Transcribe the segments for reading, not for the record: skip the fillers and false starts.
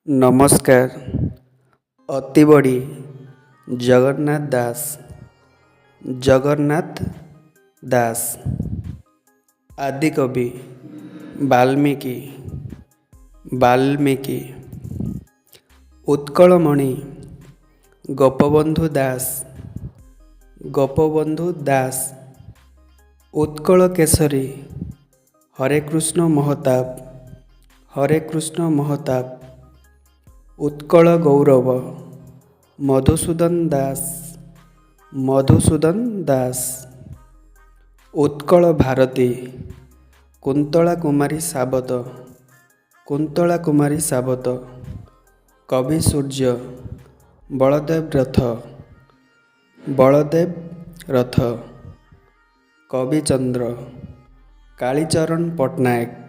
नमस्कार। अति बड़ी जगन्नाथ दास। जगन्नाथ दास आदिकवि वाल्मीकि। वाल्मीकि उत्कलमणि गोपबंधु दास। गोपबंधु दास उत्कल केसरी हरे कृष्ण महताब। हरे कृष्ण महताब उत्कल गौरव मधुसूदन दास। मधुसूदन दास उत्कल भारती कुंतला कुमारी साबत। कुंतला कुमारी साबत कवि सूर्य बलदेव रथ। बलदेव रथ कवि चंद्र कालीचरण पट्टनायक।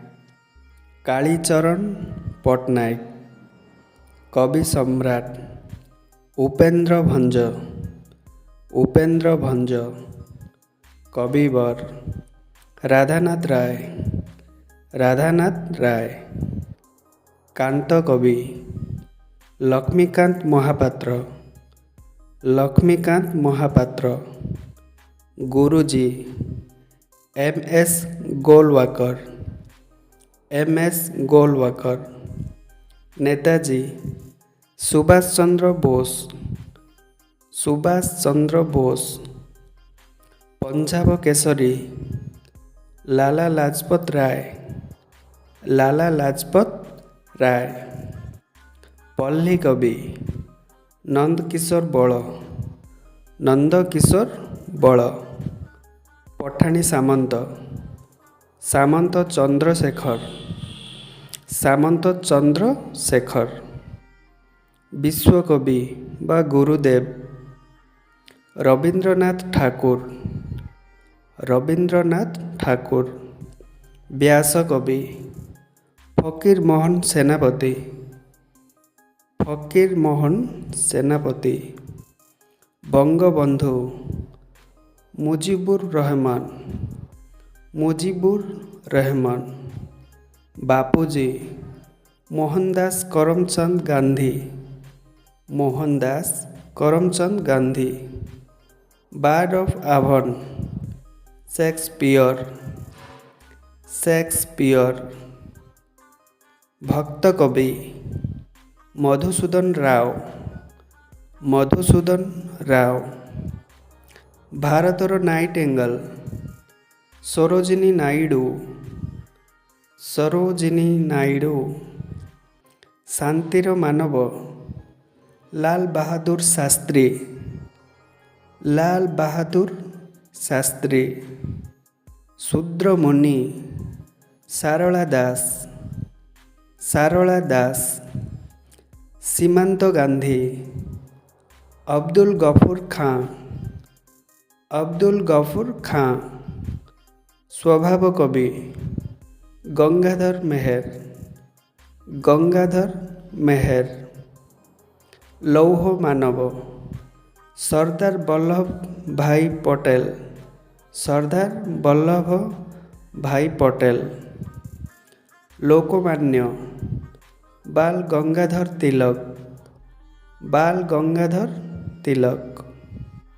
कालीचरण पट्टनायक कवि सम्राट उपेन्द्र भंज। उपेन्द्र भंज कविवर राधानाथ राय। राधानाथ राय कांत कवि लक्ष्मीकांत महापात्र। लक्ष्मीकांत महापात्र गुरुजी एम.एस. गोलवाकर। एम.एस. गोलवाकर नेताजी सुभाष चंद्र बोस। सुभाष चंद्र बोस पंजाब केसरी लाला लाजपत राय। लाला लाजपत राय पल्ली कवि नंदकिशोर बल। नंदकिशोर बल पठाणी सामंत सामंत चंद्रशेखर। सामंत चंद्रशेखर विश्वकवि बा गुरुदेव रवींद्रनाथ ठाकुर। रवींद्रनाथ ठाकुर व्यासकवि फकीर मोहन सेनापति। Fakir Mohan Senapati Bangabandhu Mujibur Rahman. Mujibur Rahman Bapuji Mohandas Karamchand Gandhi. Mohandas Karamchand Gandhi bard of Avon Shakespeare. Shakespeare भक्त कवि मधुसूदन राव। मधुसूदन राव भारतर नाइटेंगल सरोजिनी नायडू। सरोजिनी नायडू शांतिर मानव लाल बहादुर शास्त्री। लाल बहादुर शास्त्री शूद्रमुनि सारला दास। सारला दास सीमांत गांधी अब्दुल गफूर खां। अब्दुल गफूर खां स्वभाव कवि गंगाधर मेहर। गंगाधर मेहर लौह मानव सरदार वल्लभ भाई पटेल। सरदार वल्लभ भाई पटेल लोकमान्य बाल गंगाधर तिलक। बाल गंगाधर तिलक